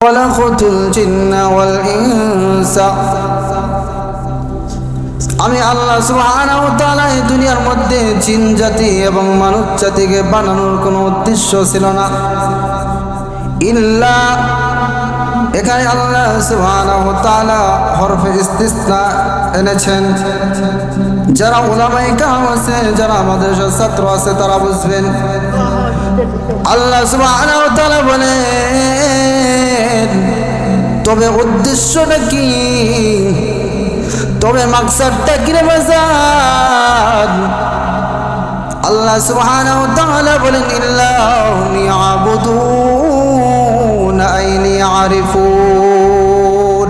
خلقت الجن والإنس আমি আল্লাহ সুবহানাহু ওয়া তাআলা এই দুনিয়ার মধ্যে জিন জাতি এবং মানব জাতিকে বানানোর কোনো উদ্দেশ্য ছিল না। ইল্লা এখানে আল্লাহ সুবহানাহু ওয়া তাআলা হরফে ইস্তিসনা এনেছেন। যারা উলামায়ে কেরাম আছে, যারা মাদ্রাসার ছাত্র আছে, তারা বুঝবেন। আল্লাহ সুবহানাহু ওয়া তাআলা বলেন, তবে উদ্দেশ্যটা কি, তবে মাকসাদটা কি রে বাজার? আল্লাহ সুবহানাহু ওয়া তাআলা বলেন, ইল্লাহু ইয়াবুদুন আইনি আরিফুন।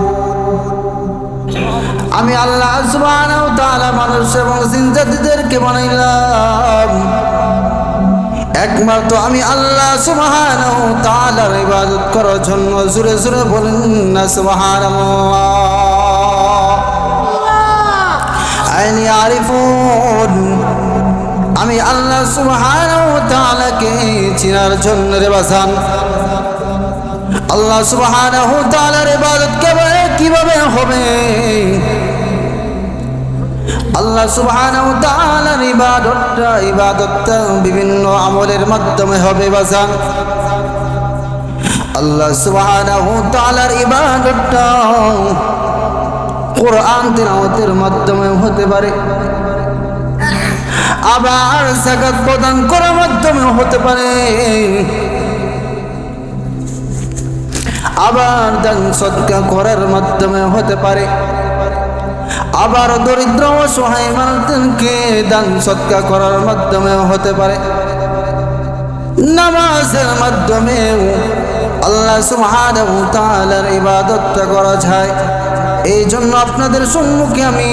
আমি আল্লাহ সুবহানাহু ওয়া তাআলা মানুষ এবং জিন জাতিদেরকে বানাইলাম একমাত্র আমি আল্লাহ সুবহানাহু ওয়া তাআলার ইবাদত করার জন্য। জোরে জোরে বলেন না সুবহানাল্লাহ। আইনি আরিফুন, আমি আল্লাহ সুবহানাহু ওয়া তাআলাকে চিনার জন্য রে বাজান। আল্লাহ সুবহানাহু ওয়া তাআলার ইবাদত কিভাবে হবে? আল্লাহ সুবহানাহু ওয়া তাআলার ইবাদতটা বিভিন্ন আমলের মাধ্যমে হবে বাজান। আল্লাহ সুবহানাহু ওয়া তাআলার ইবাদতটা কোরআন তিলাওয়াতের মাধ্যমে হতে পারে, আবার যাকাত প্রদান করার মাধ্যমে হতে পারে, আবার দান সদকা করার মাধ্যমে হতে পারে, আবার দরিদ্র অসহায় মানুষদেরকে দান সদকা করার মাধ্যমে হতে পারে, নামাজের মাধ্যমেও আল্লাহ সুবহানাহু ওয়া তাআলার ইবাদতটা করা যায়। এই জন্য আপনাদের সম্মুখে আমি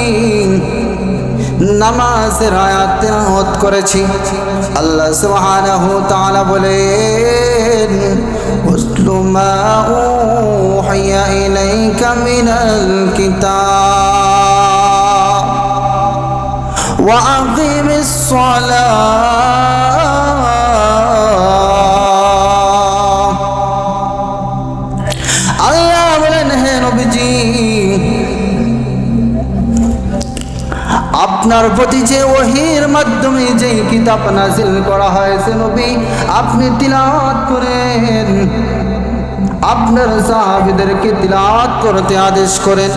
নামাজের আয়াত তেলাওয়াত করেছি। আল্লাহ সুবহানাহু ওয়া তাআলা বলেন, উতলু মা উহিয়া ইলাইকা মিনাল কিতাব ওয়া আকিমিস সালাহ। আল্লাহ বলেন, হে নবীজি, আপনার প্রতি যে ওহীর মাধ্যমে যে কিতাব নাজিল করা হয়েছে, নবী আপনি তিলাওয়াত করেন, আপনার সাহাবীদেরকে তিলাওয়াত করতে আদেশ করেন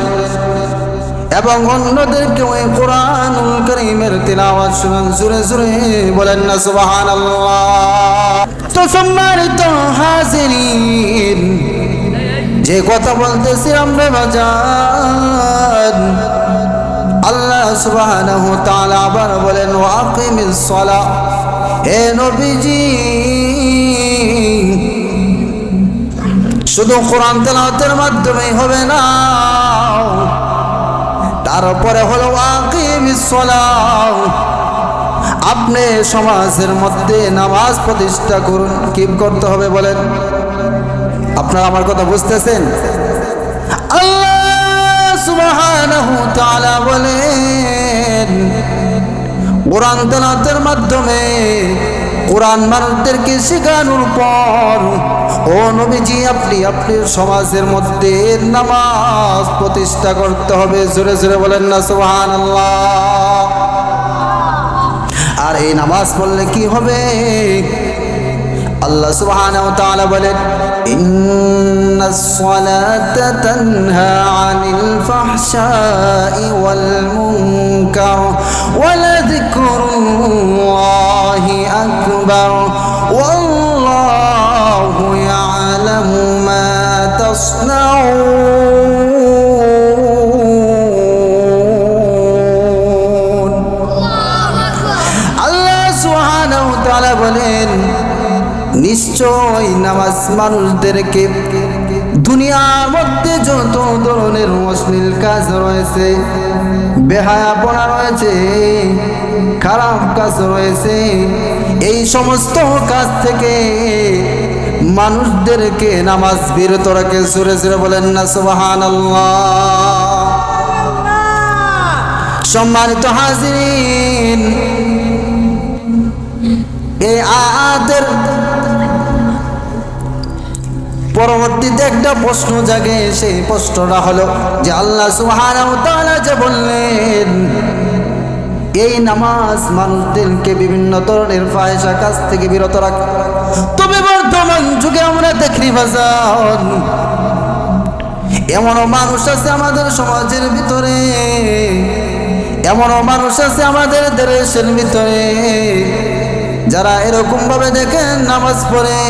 এবং অন্যদেরকে ওই কোরআনুল কারীমের তিলাওয়াত শুনান। জোরে জোরে বলেন না সুবহানাল্লাহ। তো সম্মানিত হাজিরিন, যে কথা বলতেছি আমরা বাজান, আল্লাহ সুবহানাহু ওয়া তাআলা আবার বলেন, ওয়া আকিমিস সালাহ। হে নবীজি, শুধু কোরআন তেলাওয়াতের মাধ্যমেই হবে না, তারপরে হলো ওয়া আকিমিস সালাহ। আপনি সমাজের মধ্যে নামাজ প্রতিষ্ঠা করুন। কি করতে হবে বলেন? আপনারা আমার কথা বুঝতেছেন? আল্লাহ সুবহানাহু ওয়া তাআলা বলেন, কোরআন তেলাওয়াতের মাধ্যমে কোরআন মানুষদেরকে শেখানোর পর ও নবীজি আপনি সমাজের মধ্যে নামাজ প্রতিষ্ঠা করতে হবে। জোরে জোরে বলেন না সুবহানাল্লাহ। আর এই নামাজ পড়লে কি হবে? আল্লাহ সুবহানাহু ওয়া তাআলা বলেন, ইন্নাস সালাতা তানহা আনিল ফাহশাই ওয়াল মুনকার ওয়া লাযিকরুল্লাহি আকবার ওয়াল্লাহু ইয়ালামু মা তাসনাউন। আল্লাহ সুবহানাহু ওয়া তাআলা বলেন, নিশ্চয় নামাজ মানুষদেরকে দুনিয়ার মধ্যে যত ধরনের অশ্লীল কাজ রয়েছে, বেহায়াপনা রয়েছে, খারাপ কাজ রয়েছে, এই সমস্ত কাজ থেকে মানুষদেরকে নামাজ বিরত রাখে। জোরে জোরে বলেন না সুবহানাল্লাহ। সম্মানিত হাজিরিন, এই আয়াতের পরবর্তীতে একটা প্রশ্ন জাগে, সেই প্রশ্নটা হলো যে আল্লাহ সুবহানাহু ওয়া তাআলা যে বললেন এই নামাজ মানুষদেরকে বিভিন্ন ধরনের ফাহিশা কাজ থেকে বিরত রাখে। তবে বর্তমান যুগে আমরা দেখি বাজান, এমনও মানুষ আছে আমাদের সমাজের ভিতরে, এমনও মানুষ আছে আমাদের দেশের ভিতরে যারা এরকম ভাবে দেখেন নামাজ পড়ে,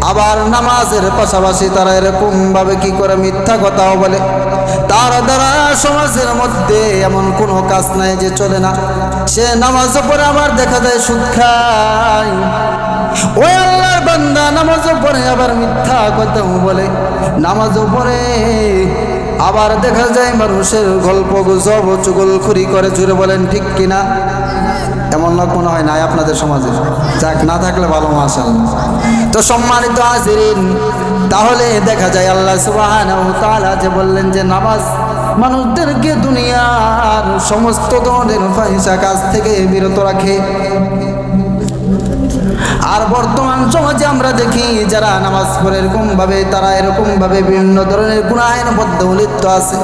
আবার নামাজের পাশাপাশি তারা এরকম ভাবে কি করে মিথ্যা কথাও বলে। তার দ্বারা সমাজের মধ্যে এমন কোনো কাজ নাই যে চলে না। সে নামাজও পড়ে আবার দেখা যায় সুদ খায়। ওই আল্লাহর বান্দা নামাজও পড়ে আবার মিথ্যা কথাও বলে, নামাজও পড়ে আবার দেখা যায় মানুষের গল্প গুজব চুগলখুরি করে। জুড়ে বলেন ঠিক কিনা? এমন লোক মনে হয় নাই আপনাদের সমাজে? যাক, না থাকলে ভালো, মাশাআল্লাহ। তো সম্মানিত হাজিরিন, তাহলে দেখা যায় আল্লাহ সুবহানাহু ওয়া তাআলা যে বললেন যে নামাজ মানুষদেরকে দুনিয়ার সমস্ত ধরনের ফাহিশা কাজ থেকে বিরত রাখে। আর বর্তমান সমাজে আমরা দেখি যারা নামাজ পড়ে এরকম ভাবে, তারা এরকম ভাবে বিভিন্ন ধরনের গুনাহের মধ্যে লিপ্ত আছে।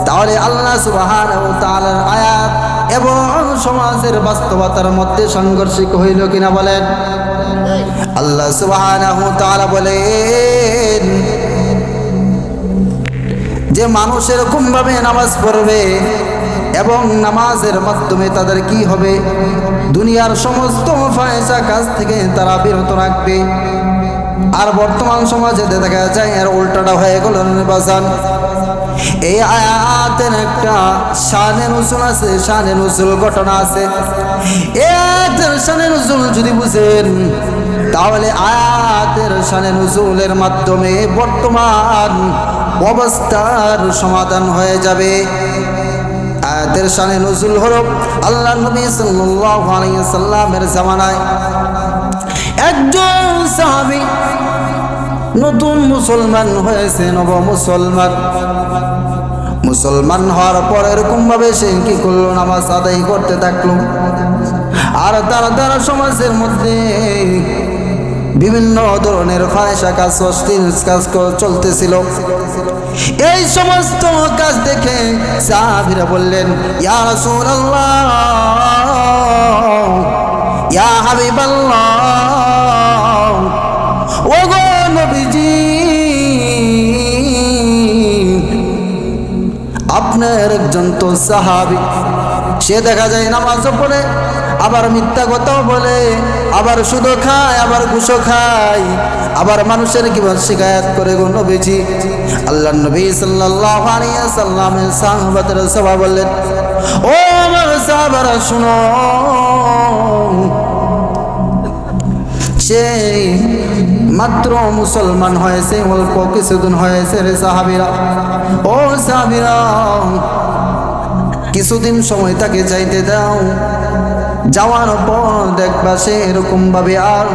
তাহলে আল্লাহ সুবহানাহু ওয়া তাআলার আয়াত এবং সমাজের বাস্তবতার মধ্যে সাংঘর্ষিক হইল কিনা বলেন? আল্লাহ সুবহানাহু ওয়া তাআলা বলেন যে মানুষ এরকম ভাবে নামাজ পড়বে এবং নামাজের মাধ্যমে তাদের কি হবে? দুনিয়ার সমস্ত ফাহিশা কাজ থেকে তারা বিরত রাখবে। আর বর্তমান সমাজে দেখা যায় এর উল্টাটা হয়ে গেল নির্বাচন। এই আয়াতের একটা শানে নুজুল আছে, শানে নুজুল ঘটনা আছে। এর শানে নুজুল যদি বুঝেন তাহলে আয়াতের শানে নুজুলের মাধ্যমে বর্তমান অবস্থার সমাধান হয়ে যাবে। আয়াতের শানে নুজুল হলো আল্লাহ নবী সাল্লাল্লাহু আলাইহি ওয়াসাল্লামের জামানায় একজন সাহাবী নতুন মুসলমান হয়েছে, নব মুসলমান হওয়ার পর এরকম ভাবে সে কি করলো? নামাজ আদায় করতে থাকলো। আর তারা সমাজের মধ্যে বিভিন্ন ধরনের ফাহিশা কাজ, অশ্লীল কাজ চলতেছিল। এই সমস্ত কাজ দেখে সাহাবীরা বললেন, ইয়া রাসূলুল্লাহ, ইয়া হাবিবাল্লাহ, ওগো নবীজি, আপনার একজন তো সাহাবী, সে দেখা যায় নামাজও পড়ে আবার মিথ্যা কথাও বলে, আবার সুদও খায়, আবার ঘুষও খায়, আবার মানুষের কিভাবে শিকায়াত করে গো নবীজি। আল্লাহ নবী সাল্লাল্লাহু আলাইহি ওয়াসাল্লামের সাহাবাদের সবাই বললেন, ও আমার সাহাবারা শুনো, সে মাত্র মুসলমান হয়েছে, অল্প কিছুদিন হয়েছে রে সাহাবীরা। ও সাহাবীরা, কিছুদিন সময় তাকে যাইতে দাও, যাওয়ার পর দেখবা সে এরকম ভাবে আর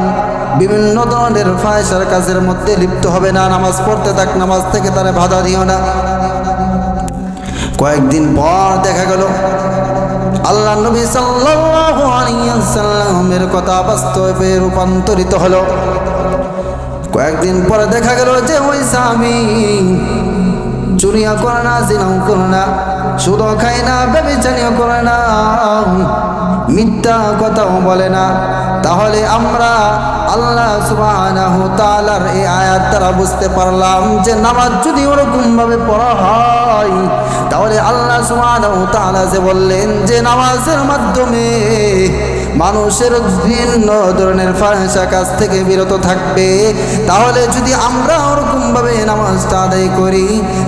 বিভিন্ন ধরনের ফাহিশার কাজের মধ্যে লিপ্ত হবে না। নামাজ পড়তে থাক, নামাজ থেকে তারা বাধা দিও না। কয়েকদিন পর দেখা গেল আল্লাহ নবী সাল্লাল্লাহু আলাইহি ওয়াসাল্লামের কথা বাস্তবে রূপান্তরিত হলো। কয়েকদিন পরে দেখা গেল যে ওই সাহাবী চুরিও করে না, জিনাও করে না, সুদও খায় না, ব্যভিচারীও করে না, মিথ্যা কথাও বলে না। তাহলে আমরা আল্লাহ সুবহানাহু ওয়া তাআলার এই আয়াত দ্বারা বুঝতে পারলাম যে নামাজ যদি ওরকম ভাবে পড়া হয়, তাহলে আল্লাহ সুবহানাহু ওয়া তাআলা যে বললেন যে নামাজের মাধ্যমে মানুষের বিভিন্ন ধরনের ফাহিশা কাজ থেকে বিরত থাকবে, তাহলে যদি আমরা ওরকম ভাবে নামাজটা আদায় করি,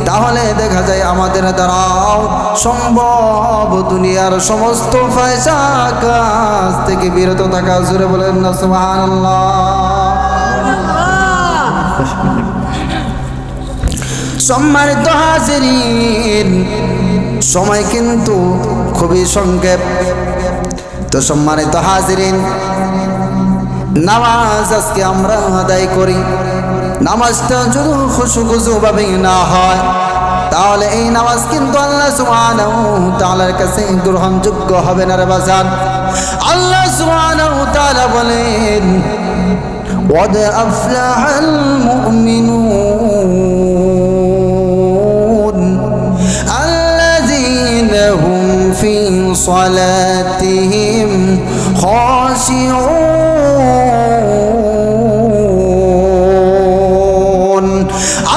তাহলে দেখা যায় আমাদের দ্বারাও সম্ভব দুনিয়ার সমস্ত ফাহিশা কাজ থেকে বিরত থাকা। জোরে বলেন না সুবহানাল্লাহ। সম্মানিত হাজিরিন, সময় কিন্তু খুবই সংক্ষেপ। তো সম্মানিত হাজিরিন, নামাজ আজকে আমরা আদায় করি, নামাজটা যদি খুশু ভাবে না হয়, তাহলে এই নামাজ কিন্তু আল্লাহ সুবহানাহু ওয়া তাআলার কাছে গ্রহণযোগ্য হবে না রে বাজান। আল্লাহ সুবহানাহু ওয়া তাআলা বলেন, قد أفلح المؤمنون الذين هم في صلاتهم خاشعون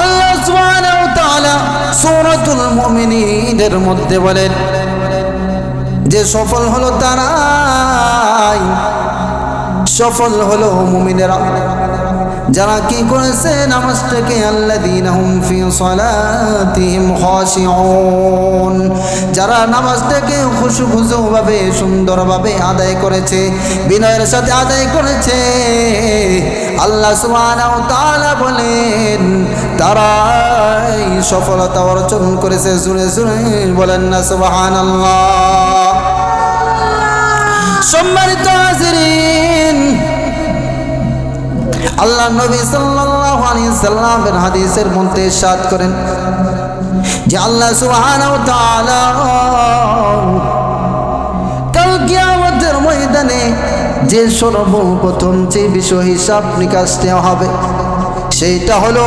আল্লাহ সুবহানাহু ওয়া তাআলা সূরাতুল মুমিনিনের মধ্যে বলেন যে সফল হলো তারাই, সফল হলো মুমিনেরা যারা কি করেছে নামাজটাকে আল্লাযীনা হুম ফি সালাতিহিম খাশিউন, যারা নামাজটাকে খুশুখুজুভাবে সুন্দরভাবে আদায় করেছে, বিনয়ের সাথে আদায় করেছে। আল্লাহ সুবহানাহু ওয়া তাআলা বলেন তারাই সফলতা অর্জন করেছে। জোরে জোরে বলেন না সুবহানাল্লাহ। সম্মানিত হাজিরিন, আল্লাহ নবী সাল্লাল্লাহু আলাইহি সাল্লামের হাদিসের মধ্যে ইরশাদ করেন যে আল্লাহ সুবহানাহু ওয়া তাআলা কাল কিয়ামতের ময়দানে যে সর্বপ্রথম যে বিষয় হিসাব নিকাশ নেওয়া হবে সেইটা হলো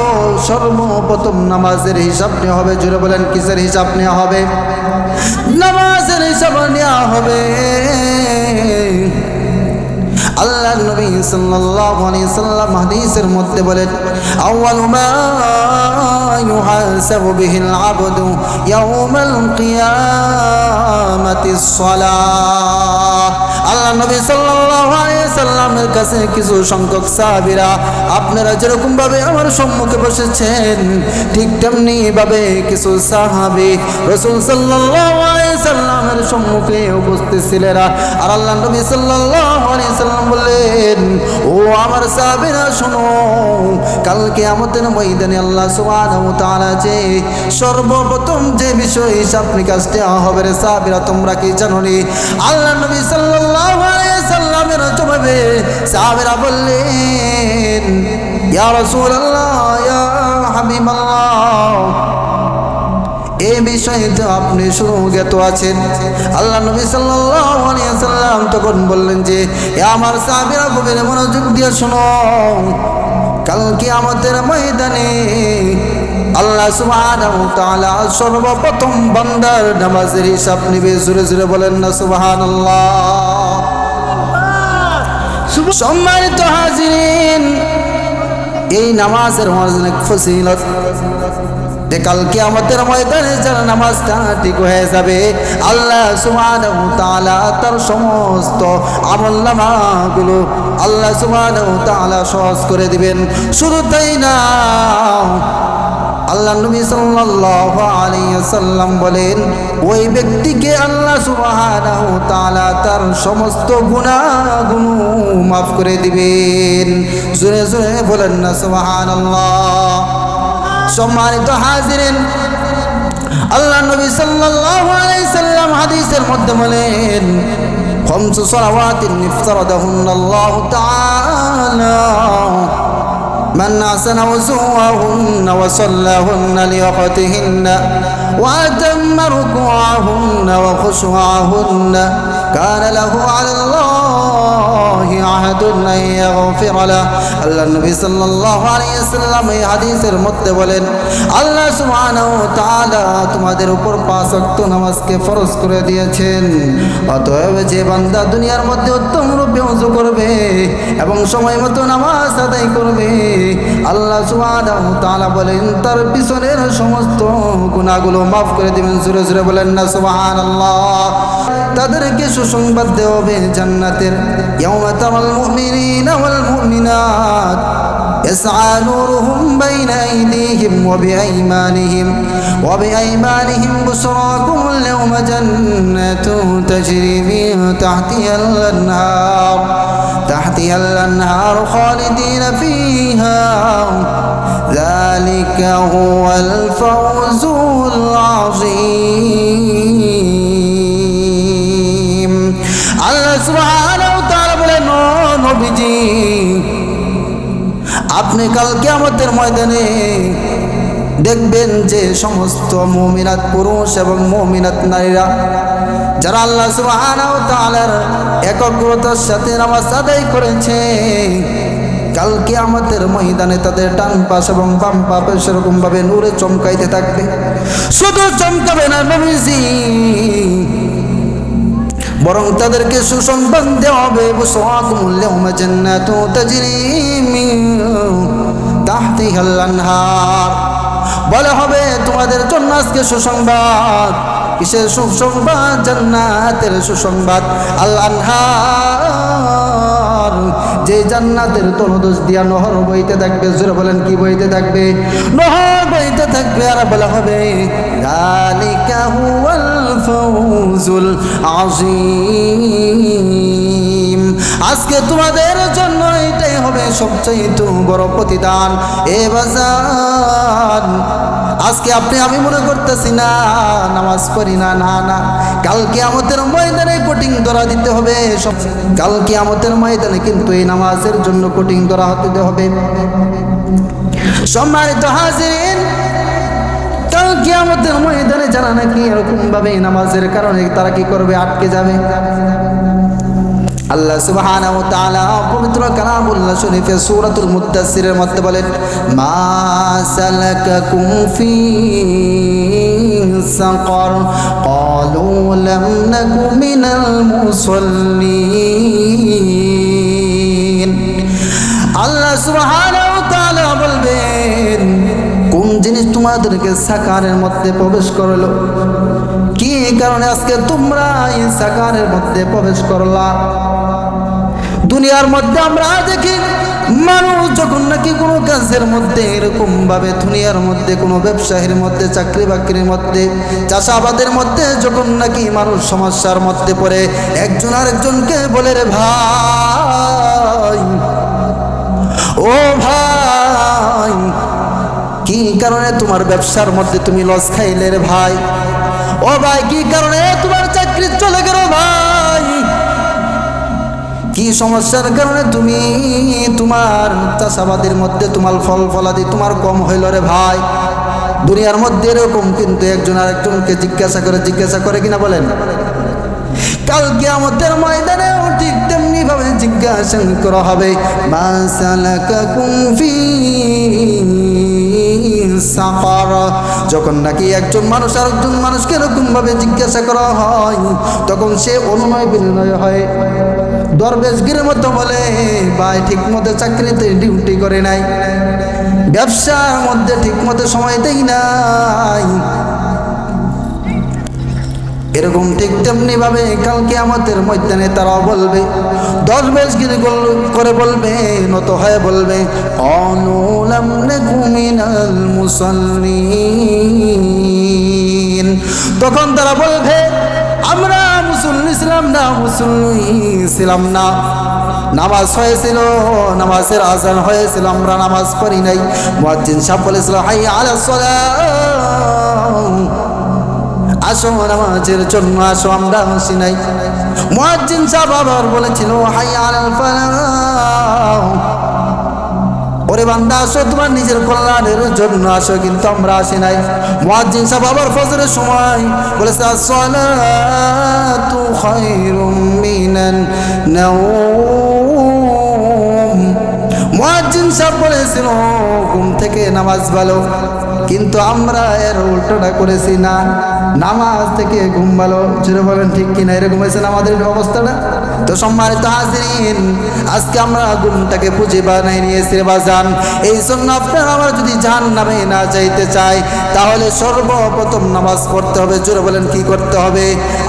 সর্বপ্রথম নামাজের হিসাব নেওয়া হবে। জোরে বলেন কিসের হিসাব নেওয়া হবে? নামাজের হিসাব নেওয়া হবে। আল্লাহ নবী সাল্লাল্লাহু আলাইহি সাল্লাম হাদিসের মধ্যে বলেন আউয়ালু মা ইউহাসাবু বিহিল আবদু ইয়াউমাল কিয়ামাতিস সালাহ। আল্লাহ নবী সাল্লাল্লাহু আলাইহি সাল্লামের কাছে কিছু সংখ্যক সাহাবীরা আপনারা যেরকম ভাবে আমার সম্মুখে বসেছেন ঠিক তেমনি ভাবে কিছু সাহাবী রাসূল সাল্লাল্লাহু আলাইহি সাল্লামের সম্মুখে উপস্থিত ছিলেন। আর আল্লাহ নবী সাল্লাল্লাহু আলাইহি সাল্লাম বললেন ও আমার সাহাবীরা শোনো, কাল কিয়ামতের ময়দানে আল্লাহ সুবহানাহু ওয়া তাআলা যে সর্বপ্রথম যে বিষয় হিসাব নিকাশ দেওয়া হবে রে সাহাবীরা তোমরা কি জানো নি? আল্লাহ নবী সাল্লাল্লাহু আলাইহি সাল্লামের জবাবে সাহাবীরা বললেন ইয়া রাসূলুল্লাহ ইয়া হাবিবাল্লাহ, এই বিষয়ে তো আপনি সুজ্ঞাত আছেন। আল্লাহ নবী সাল্লাল্লাহু আলাইহি সাল্লাম তখন বললেন যে আমার সাহাবীরা গভীর মনোযোগ দিয়ে শোনো, কাল কিয়ামতের ময়দানে আল্লাহ সুবহানাহু ওয়া তাআলা সর্বপ্রথম বান্দার নামাজের হিসাব নেবে। জোরে জোরে বলেন না সুবহানাল্লাহ। সম্মানিত হাজিরিন, এই নামাজের অনেক ফজিলত যে কাল কিয়ামতের ময়দানে যারা নামাজটা ঠিক হয়ে যাবে আল্লাহ সুবহানাহু ওয়া তাআলা তার সমস্ত আমলনামাগুলো আল্লাহ সুবহানাহু ওয়া তাআলা সহজ করে দিবেন। শুধু তাই না, আল্লাহ নবী সাল্লাল্লাহু আলাইহি ওয়াসাল্লাম বলেন ওই ব্যক্তিকে আল্লাহ সুবহানাহু ওয়া তাআলা তার সমস্ত গুনাহগুলো মাফ করে দিবেন। জোরে জোরে বলেন না সুবহানাল্লাহ। সম্মানিত হাজিরিন, আল্লাহ নবী সাল্লাল্লাহু আলাইহি সাল্লাম হাদিসের মধ্যে বলেন খামসু সালাওয়াতিন ইফতারাদাহুন্নাল্লাহু তাআলা মান আহসানা ওযুহুন্না ওয়া সাল্লাহুন্না লিওয়াক্তিহিন্না ওয়া আতাম্মা রুকুআহুন্না ওয়া খুশুআহুন্না কানা লাহু আলাল্লাহি আহাদুন আন ইয়াগফিরা লাহু। আল্লাহ নবী সাল্লাল্লাহু আলাইহি ওয়াসাল্লাম এই হাদিসের মধ্যে বলেন আল্লাহ সুবহানাহু ওয়া তাআলা তোমাদের উপর 5 ওয়াক্ত নামাজকে ফরজ করে দিয়েছেন। অতএব যে বান্দা দুনিয়ার মধ্যে উত্তম রূপে ওযু করবে এবং সময় মতো নামাজ আদায় করবে আল্লাহ সুবহানাহু ওয়া তাআলা বলেন তার পিছনের সমস্ত গুনাহগুলো মাফ করে দিবেন। জোরে জোরে বলেন না সুবহানাল্লাহ। তাদেরকে সুসংবাদ দেওয়া হবে জান্নাতের। ইয়াউমা তারাল মুমিনিনা ওয়াল মুমিনাত ইয়াসআ নূরুহুম বাইনা আইদিহিম ওয়া বিআইমানিহিম বুশরাকুমুল ইয়াওমা জান্নাতুন তাজরি মিন তাহতিহাল আনহার খালিদিনা ফিহা যালিকা হুয়াল ফাওজুল আযীম। আল্লাহ সুবহানাহু ওয়া তাআলা বলেন ও নবীজি, আপনি কাল কিয়ামতের ময়দানে দেখবেন যে সমস্ত মুমিনাত পুরুষ এবং মুমিনাত নারীরা যারা আল্লাহ সুবহানাহু ওয়া তাআলার একগ্রতার সাথে নামাজ আদায় করেছে কাল কিয়ামতের ময়দানে তাদের ডান পাশ এবং বাম পাশে সেরকম ভাবে নূরে চমকাইতে থাকবে। শুধু চমকাবে না নবীজি, বরং তাদেরকে সুসংবাদ দেওয়া হবে, বুশরাকুমুল ইয়াওমা জান্নাতুন তাজরি মিন তাহতিহাল আনহার। বলা হবে তোমাদের জন্য আজকে সুসংবাদ। কিসের সুসংবাদ? জান্নাতের সুসংবাদ। আল আনহার, যে জান্নাতের তলদেশ দিয়া নহর বইতে থাকবে। জোরে বলেন কি বইতে থাকবে? নহর বইতে থাকবে। আর বলা হবে যালিকা হুয়াল ফাউজুল আযীম। আজকে তোমাদের জন্য এটাই হবে সবচেয়ে বড় প্রতিদান। এ বাজার, আজকে আপনি আমি মনে করতেছি না নামাজ পড়ি না, না না, কাল কিয়ামতের ময়দানে কঠিন ধরা দিতে হবে। কাল কিয়ামতের ময়দানে কিন্তু এই নামাজের জন্য কঠিন ধরা হতে হবে। সম্মানিত হাজিরিন, কাল কিয়ামতের ময়দানে যারা নাকি এরকম ভাবে নামাজের কারণে তারা কি করবে? আটকে যাবে। আল্লাহ সুবহানাহু ওয়া তাআলা পবিত্র কালামুল্লাহ শরীফে সূরাতুল মুদ্দাসসিরের মধ্যে বলেন, মা সালাকাকুম ফি সাকার ক্বালু লাম নাকু মিনাল মুসাল্লিন। আল্লাহ সুবহানাহু ওয়া তাআলা বলবেন, কোন জিনিস তোমাদেরকে সাকারের মধ্যে প্রবেশ করলো? কি কারণে আজকে তোমরা এই সাকারের মধ্যে প্রবেশ করলা? দুনিয়ার মধ্যে আমরা দেখি মানুষ যখন নাকি কোনো কাজের মধ্যে এরকম ভাবে, দুনিয়ার মধ্যে কোনো ব্যবসায়ের মধ্যে, চাকরি বাকরির মধ্যে, চাষাবাদের মধ্যে যখন নাকি মানুষ সমস্যার মধ্যে পড়ে, একজন আরেকজনকে বলে, রে ভাই, ও ভাই, কি কারণে তোমার ব্যবসার মধ্যে তুমি লস খাইলে রে ভাই? ও ভাই, কি কারণে তোমার চাকরি চলে গেল ভাই? কি সমস্যার কারণে তুমি তোমার চাষাবাদের মধ্যে তোমার ফল ফলাদি তোমার কম হইল রে ভাই? দুনিয়ার মধ্যে এরকম কিন্তু একজন আরেকজনকে জিজ্ঞাসা করে কিনা বলেন? কাল কিয়ামতের ময়দানেও ঠিক তেমনি ভাবে জিজ্ঞাসা করা হবে, মা সালাকাকুম ফি সাকার। যখন নাকি একজন মানুষ আরেকজন মানুষকে এরকম ভাবে জিজ্ঞাসা করা হয়, তখন সে অনুনয় বিনয় হয়, দরবেশগিরের মতো বলে, ভাই ঠিক মতো চাকরিতে ডিউটি করে নাই, ব্যবসার মধ্যে ঠিক মতো সময় দেই নাই। এরকম ঠিক তেমনি ভাবে কাল কিয়ামতের ময়দানে তারা বলবে, দরবেশগিরি করে বলবে, নত হয়ে বলবে, ক্বালু লাম নাকু মিনাল মুসাল্লিন। তখন তারা বলবে, আমরা মুসল্লি ছিলাম না, মুসল্লি ছিলাম না। নামাজ হয়েছিল, নামাজের আযান হয়েছিল, আমরা নামাজ পড়ি নাই। মুয়াজ্জিন সাহেব বলেছিল, হাইয়া আলাস সালাহ, আসো নামাজের জন্য আসো, আমরা আসি নাই। মুয়াজ্জিন সাহেব আবার বলেছিল, হাইয়া আলাল ফালাহ, ওরে বান্দা আসো তোমার নিজের কল্যাণের জন্য আসো, কিন্তু আমরা আসি নাই। মুয়াজ্জিন সাহেব আবার ফজরের সময় বলেছে, আসসালাতু খায়রুম মিনান নাওম। মুয়াজ্জিন সাহেব বলেছিল, ঘুম থেকে নামাজ ভালো, কিন্তু আমরা এর উল্টোটা করেছি, না নামাজ থেকে ঘুম ভালো। জোরে বলেন ঠিক কিনা? এরকম হয়েছে না আমাদের অবস্থাটা? তো সম্মানিত হাজিরিন, আজকে আমরা ঘুমটাকে পুঁজি বানাই নিয়েছি বাজান। এই জন্য আপনারা আমরা যদি জাহান্নামে না যাইতে চাই, তাহলে সর্বপ্রথম নামাজ পড়তে হবে। জোরে বলেন কি করতে হবে?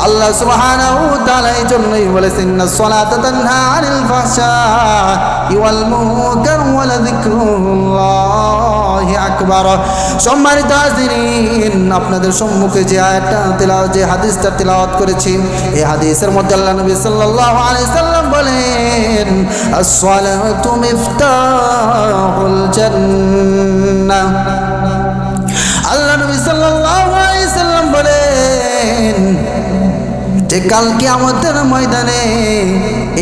আল্লাহ সুবহানাহু ওয়া তাআলা এই জন্যই বলেছেন, সালাতা তানহা আনিল ফাহশাই ওয়াল মুনকার ওয়া লাযিকরুল্লাহি আকবার। সম্মানিত হাজিরিন, আপনাদের সম্মুখে যে আয়াতটা যে হাদিসটা তেলাওয়াত করেছি, এই হাদিসের মধ্যে আল্লাহ নবী সাল্লাল্লাহু আলাইহি সাল্লাম বলেন, as-salatu মিফতাহুল জান্নাহ। আল্লাহ নবী সাল্লাল্লাহু আলাইহি সাল্লাম বলেন যে কাল কিয়ামতের ময়দানে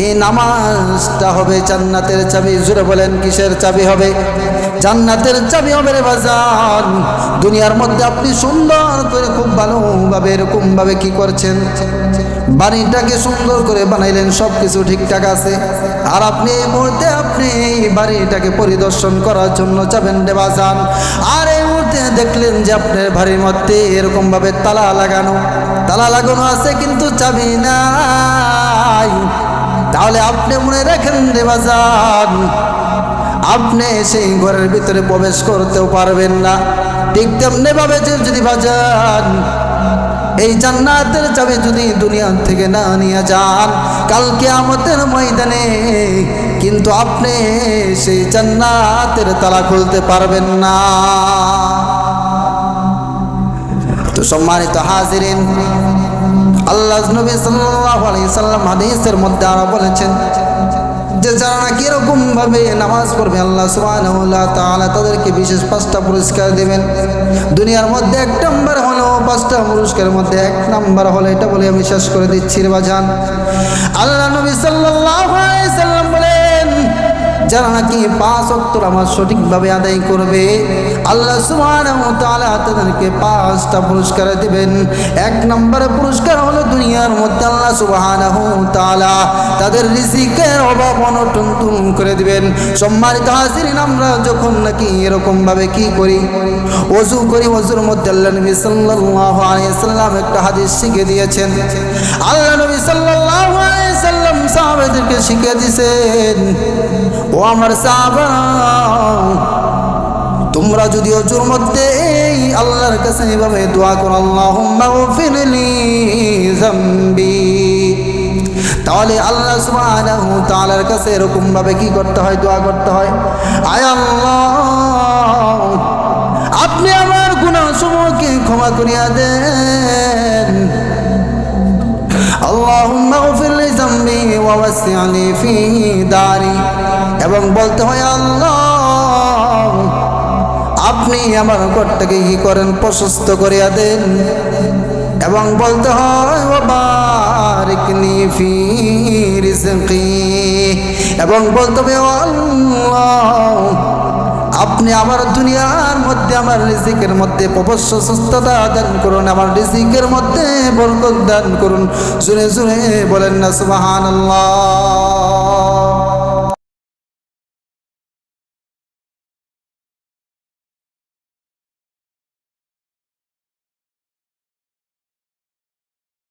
এই নামাজটা হবে জান্নাতের চাবি। জোরে বলেন কিসের চাবি হবে? জান্নাতের চাবি হবে রে বাজান। দুনিয়ার মধ্যে আপনি সুন্দর করে খুব ভালোভাবে এরকম ভাবে কি করছেন, বাড়িটাকে সুন্দর করে বানাইলেন, সব কিছু ঠিকঠাক আছে, আর আপনি এই মুহূর্তে আপনি এই বাড়িটাকে পরিদর্শন করার জন্য যাবেন রে বাজান। আর এই মুহূর্তে দেখলেন যে আপনার বাড়ির মধ্যে এরকমভাবে তালা লাগানো আছে, কিন্তু চাবি নাই। তাহলে আপনি মনে রাখেন রে বাজান, আপনি সেই ঘরের ভিতরে প্রবেশ করতেও পারবেন না। ঠিক তেমনি ভাবে যদি বাজান এই জান্নাতের চাবি যদি দুনিয়া থেকে না নিয়ে যান, কাল কিয়ামতের ময়দানে কিন্তু আপনি সেই জান্নাতের তালা খুলতে পারবেন না। তো সম্মানিত হাজিরিন, আল্লাহর নবী সাল্লাল্লাহু আলাইহি সাল্লাম হাদিসের মধ্যে আরো বলেছেন যে যারা নাকি এরকম ভাবে নামাজ পড়বে আল্লাহ সুবহানাহু ওয়া তাআলা তাদেরকে বিশেষ 5টা পুরস্কার দিবেন। দুনিয়ার মধ্যে 1 নাম্বার হলো, 5টা পুরস্কারের মধ্যে 1 নাম্বার হলো, এটা বলে আমি শেষ করে দিচ্ছি রে বাজান। আল্লাহ নবী সাল্লাল্লাহু আলাইহি সাল্লাম বলেন, যারা নাকি 5 ওয়াক্ত নামাজ সঠিকভাবে আদায় করবে আল্লাহ সুবহানাহু ওয়া তাআলা তাদেরকে 5টা পুরস্কার দিবেন। 1 নম্বর পুরস্কার হলো দুনিয়ার মধ্যে আল্লাহ সুবহানাহু ওয়া তাআলা তাদের রিজিকের অভাব অনটন দূর করে দিবেন। সম্মানিত হাজিরিন, আমরা যখন নাকি এরকম ভাবে কি করি, ওযু করি, ওযুর মধ্যে আল্লাহ নবী সাল্লাল্লাহু আলাইহি সাল্লাম একটা হাদিস শিখিয়ে দিয়েছেন। আল্লাহ নবী সাল্লাল্লাহু আলাইহি সাল্লাম সাহাবাদেরকে শিখিয়ে দিয়েছেন, ও আমার সাহাবা, তোমরা যদি ওযুর মধ্যে এই আল্লাহর কাছে এভাবে দোয়া করো, আল্লাহুম্মা গফিরলি যামবি, তাহলে আল্লাহ সুবহানাহু ওয়া তাআলার কাছে এরকম ভাবে কি করতে হয়, দোয়া করতে হয়, আয় আল্লাহ, আপনি আমার গুনাহসমূহকে ক্ষমা করিয়া দেন। আল্লাহুম্মা গফিরলি যামবি ওয়া ওয়াসি'নি ফি দারি, এবং বলতে হয় আল্লাহ আপনি আমার ঘরটাকে কি করেন, প্রশস্ত করিয়া দেন। এবং বলতে হয় ওয়া বারিকনি ফি রিজকি, এবং বলতে হবে আল্লাহ আপনি আমার দুনিয়ার মধ্যে আমার রিজিকের মধ্যে প্রশস্ততা দান করুন, আমার রিজিকের মধ্যে বরকত দান করুন। জোরে জোরে বলেন না সুবহানাল্লাহ।